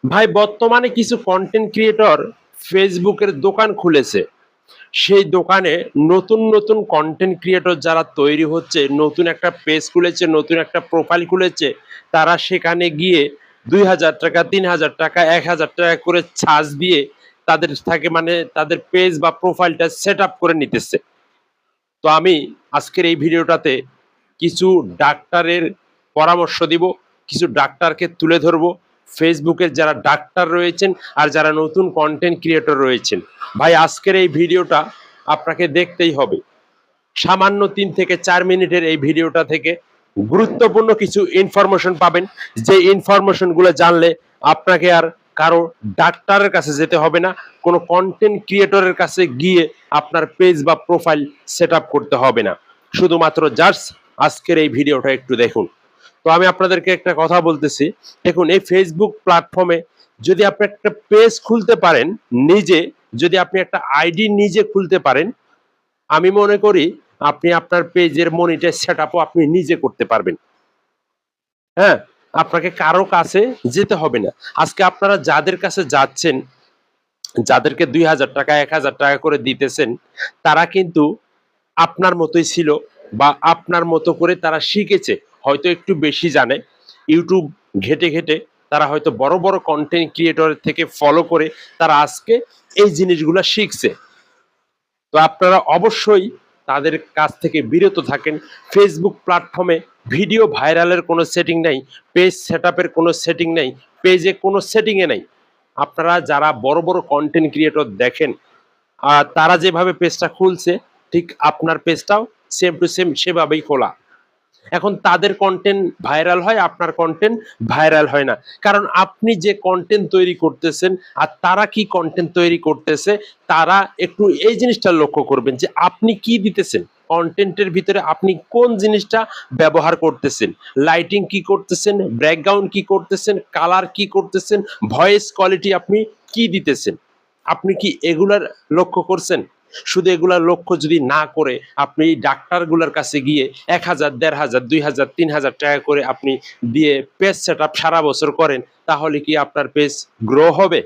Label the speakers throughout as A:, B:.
A: ভাই বর্তমানে কিছু কন্টেন্ট ক্রিয়েটর ফেসবুকের দোকান খুলেছে। সেই দোকানে নতুন নতুন কন্টেন্ট ক্রিয়েটর যারা তৈরি হচ্ছে, নতুন একটা পেজ খুলেছে, নতুন একটা প্রোফাইল খুলেছে, তারা সেখানে গিয়ে ২,০০০ টাকা, ৩,০০০ টাকা, ১,০০০ টাকা করে চার্জ দিয়ে তাদের থাকে মানে তাদের পেজ বা প্রোফাইলটা সেট আপ করে নিতেছে। তো আমি আজকের এই ভিডিওটাতে কিছু ডাক্তারের পরামর্শ দিব, কিছু ডাক্তারকে তুলে ধরবো, ফেসবুকের যারা ডাক্তার রয়েছেন আর যারা নতুন কন্টেন্ট ক্রিয়েটর রয়েছেন। ভাই আজকের এই ভিডিওটা আপনাকে দেখতেই হবে। সামান্য 3 থেকে 4 মিনিটের এই ভিডিওটা থেকে গুরুত্বপূর্ণ কিছু ইনফরমেশন পাবেন, যে ইনফরমেশনগুলো জানলে আপনাকে আর কারো ডাক্তারের কাছে যেতে হবে না, কোনো কন্টেন্ট ক্রিয়েটরের কাছে গিয়ে আপনার পেজ বা প্রোফাইল সেট আপ করতে হবে না। শুধুমাত্র জাস্ট আজকের এই ভিডিওটা একটু দেখুন। তো আমি আপনাদেরকে একটা কথা বলতেছি, দেখুন এই ফেসবুক প্ল্যাটফর্মে যদি আপনি একটা পেজ খুলতে পারেন নিজে, যদি আপনি একটা আইডি নিজে খুলতে পারেন, আমি মনে করি আপনি আপনার পেজের মনিটাইজ সেটআপও আপনি নিজে করতে পারবেন। হ্যাঁ, আপনাকে কারো কাছে যেতে হবে না। আজকে আপনারা যাদের কাছে যাচ্ছেন, যাদেরকে ২,০০০ টাকা, ১,০০০ টাকা করে দিতেছেন, তারা কিন্তু আপনার মতোই ছিল বা আপনার মতো করে তারা শিখেছে, হয়তো একটু বেশি জানে। ইউটিউব ঘেটে ঘেটে তারা হয়তো বড় বড় কন্টেন্ট ক্রিয়েটরের থেকে ফলো করে তারা আজকে এই জিনিসগুলো শিখছে। তো আপনারা অবশ্যই তাদের কাছ থেকে বিরত থাকেন। ফেসবুক প্ল্যাটফর্মে ভিডিও ভাইরালের কোনো সেটিং নেই, পেজ সেটআপের কোনো সেটিং নেই, পেজে কোনো সেটিংয়ে নেই। আপনারা যারা বড় বড় কন্টেন্ট ক্রিয়েটর দেখেন, তারা যেভাবে পেজটা খুলছে ঠিক আপনার পেজটাও সেম টু সেম সেভাবেই খোলা। এখন তাদের কন্টেন্ট ভাইরাল হয়, আপনার কন্টেন্ট ভাইরাল হয় না, কারণ আপনি যে কন্টেন্ট তৈরি করতেছেন আর তারা কি কন্টেন্ট তৈরি করতেছে, তারা একটু এই জিনিসটা লক্ষ্য করবেন যে আপনি কি দিতেছেন কন্টেন্টের ভিতরে, আপনি কোন জিনিসটা ব্যবহার করতেছেন, লাইটিং কি করতেছেন, ব্যাকগ্রাউন্ড কি করতেছেন, কালার কি করতেছেন, ভয়েস কোয়ালিটি আপনি কি দিতেছেন, আপনি কি এগুলার লক্ষ্য করছেন? শুধু এগুলার লক্ষ্য যদি না করে আপনি ডাক্তারগুলোর কাছে গিয়ে ১,০০০, ১,৫০০, ২,০০০, ৩,০০০ টাকা করে আপনি দিয়ে পেজ সেটআপ সারা বছর করেন, তাহলে কি আপনার পেজ গ্রো হবে?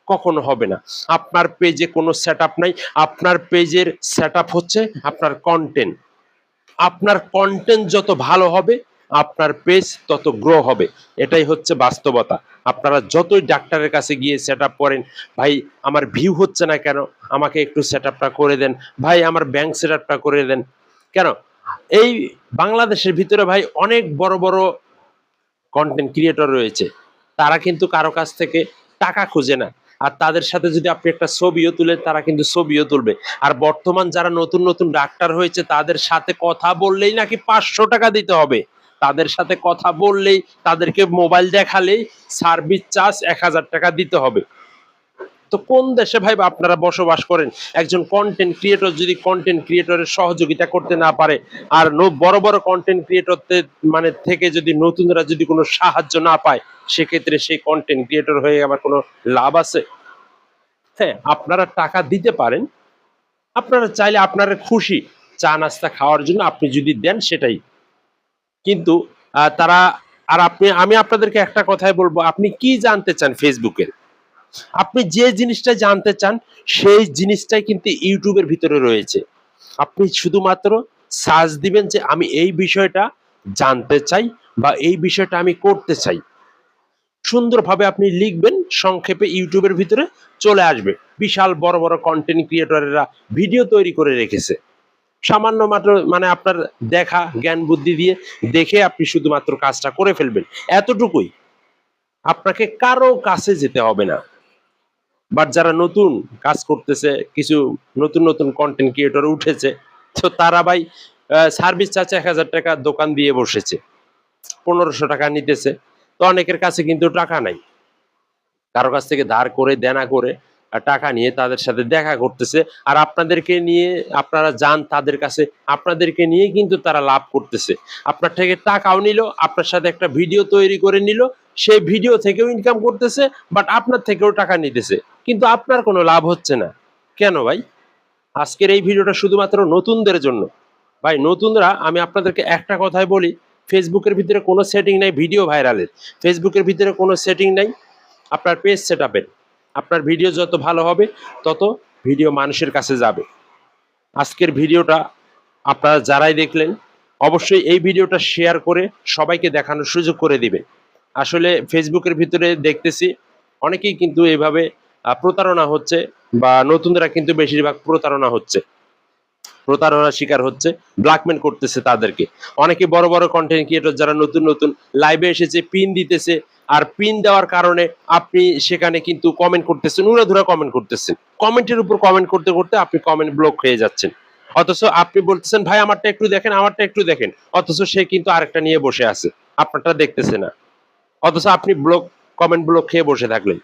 A: কখনো হবে না। আপনার পেজে কোনো সেটআপ নাই। আপনার পেজের সেটআপ হচ্ছে আপনার কন্টেন্ট। আপনার কন্টেন্ট যত ভালো হবে আপনার পেজ তত গ্রো হবে। এটাই হচ্ছে বাস্তবতা। আপনারা যতই ডাক্তারের কাছে গিয়ে সেট আপ করেন, ভাই আমার ভিউ হচ্ছে না কেন, আমাকে একটু সেট আপটা করে দেন, ভাই আমার ব্যাংক সেট আপটা করে দেন, কেন? এই বাংলাদেশের ভিতরে ভাই অনেক বড় বড় কন্টেন্ট ক্রিয়েটর রয়েছে, তারা কিন্তু কারো কাছ থেকে টাকা খুঁজে না। আর তাদের সাথে যদি আপনি একটা ছবিও তুলেন, তারা কিন্তু ছবিও তুলবে। আর বর্তমান যারা নতুন নতুন ডাক্তার হয়েছে, তাদের সাথে কথা বললেই নাকি ৫০০ টাকা দিতে হবে। তাদের সাথে কথা বললেই, তাদেরকে মোবাইল দেখালেই সার্ভিস চার্জ ১,০০০ টাকা দিতে হবে। তো কোন দেশে ভাই আপনারা বসবাস করেন? একজন কন্টেন্ট ক্রিয়েটর যদি কন্টেন্ট ক্রিয়েটরের সহযোগিতা করতে না পারে, আর বড় বড় কন্টেন্ট ক্রিয়েটরদের মানে থেকে যদি নতুনরা যদি কোনো সাহায্য না পায়, সেক্ষেত্রে সেই কন্টেন্ট ক্রিয়েটর হয়ে আমার কোনো লাভ আছে? হ্যাঁ, আপনারা টাকা দিতে পারেন, আপনারা চাইলে আপনার খুশি চা নাস্তা খাওয়ার জন্য আপনি যদি দেন সেটাই। কিন্তু তারা, আর আমি আপনাদেরকে একটা কথাই বলবো, আপনি কি জানতে চান ফেসবুকের? আপনি যে জিনিসটা জানতে চান সেই জিনিসটাই কিন্তু ইউটিউবের ভিতরে রয়েছে। আপনি শুধুমাত্র সার্চ দিবেন যে আমি এই বিষয়টা জানতে চাই বা এই বিষয়টা আমি করতে চাই। সুন্দরভাবে আপনি লিখবেন, সংক্ষেপে ইউটিউবের ভিতরে চলে আসবে। বিশাল বড় বড় কন্টেন্ট ক্রিয়েটরেরা ভিডিও তৈরি করে রেখেছে। সামান্য মাত্র মানে আপনার দেখা জ্ঞান বুদ্ধি দিয়ে দেখে আপনি শুধুমাত্র কাজটা করে ফেলবেন, এতটুকুই। আপনাকে কারো কাছে যেতে হবে না। বাট যারা নতুন কাজ করতেছে, কিছু নতুন নতুন কন্টেন্ট ক্রিয়েটর উঠেছে, তো তারা ভাই সার্ভিস চার্জ ১,০০০ টাকা দোকান দিয়ে বসেছে, ১৫০০ টাকা নিতেছে। তো অনেকের কাছে কিন্তু টাকা নাই, কারো কাছ থেকে ধার করে দেনা করে টাকা নিয়ে তাদের সাথে দেখা করতেছে। আর আপনাদেরকে নিয়ে আপনারা যান তাদের কাছে, আপনাদেরকে নিয়ে কিন্তু তারা লাভ করতেছে। আপনার থেকে টাকাও নিল, আপনার সাথে একটা ভিডিও তৈরি করে নিল, সেই ভিডিও থেকেও ইনকাম করতেছে, বাট আপনার থেকেও টাকা নিতেছে, কিন্তু আপনার কোনো লাভ হচ্ছে না। কেন ভাই? আজকের এই ভিডিওটা শুধুমাত্র নতুনদের জন্য। ভাই নতুনরা, আমি আপনাদেরকে একটা কথাই বলি, ফেসবুকের ভিতরে কোনো সেটিং নাই ভিডিও ভাইরালের, ফেসবুকের ভিতরে কোনো সেটিং নাই আপনার পেজ সেটআপের। আপনার ভিডিও যত ভালো হবে তত ভিডিও মানুষের কাছে যাবে। আজকের ভিডিওটা আপনারা যারাই দেখলেন অবশ্যই এই ভিডিওটা শেয়ার করে সবাইকে দেখানোর সুযোগ করে দিবেন। আসলে ফেসবুকের ভিতরে দেখতেছি অনেকেই কিন্তু এভাবে প্রতারণা হচ্ছে, বা নতুনরা কিন্তু বেশিরভাগ প্রতারণা হচ্ছে, প্রতারণার শিকার হচ্ছে, ব্ল্যাকমেল করতেছে তাদেরকে। অনেকে বড় বড় কন্টেন্ট ক্রিয়েটর যারা নতুন নতুন লাইভে এসেছে পিন দিতেছে, আর পিন দেওয়ার কারণে আপনি সেখানে কিন্তু কমেন্ট করতেছেন, উড়াধুরা কমেন্ট করতেছেন, কমেন্টের উপর কমেন্ট করতে করতে আপনি কমেন্ট ব্লক হয়ে যাচ্ছেন। অথচ আপনি বলতেছেন ভাই আমারটা একটু দেখেন, আমারটা একটু দেখেন, অথচ সে কিন্তু আরেকটা নিয়ে বসে আছে, আপনারটা দেখতেছে না। অথচ আপনি কমেন্ট ব্লক খেয়ে বসে থাকলেন।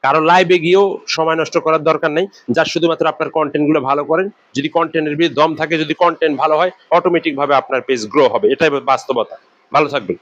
A: কারো লাইভে গিয়েও সময় নষ্ট করার দরকার নেই, যার শুধুমাত্র আপনার কন্টেন্ট গুলো ভালো করেন। যদি কন্টেন্টের ভিতরে দম থাকে, যদি কন্টেন্ট ভালো হয়, অটোমেটিক ভাবে আপনার পেজ গ্রো হবে। এটাই বাস্তবতা। ভালো থাকবেন।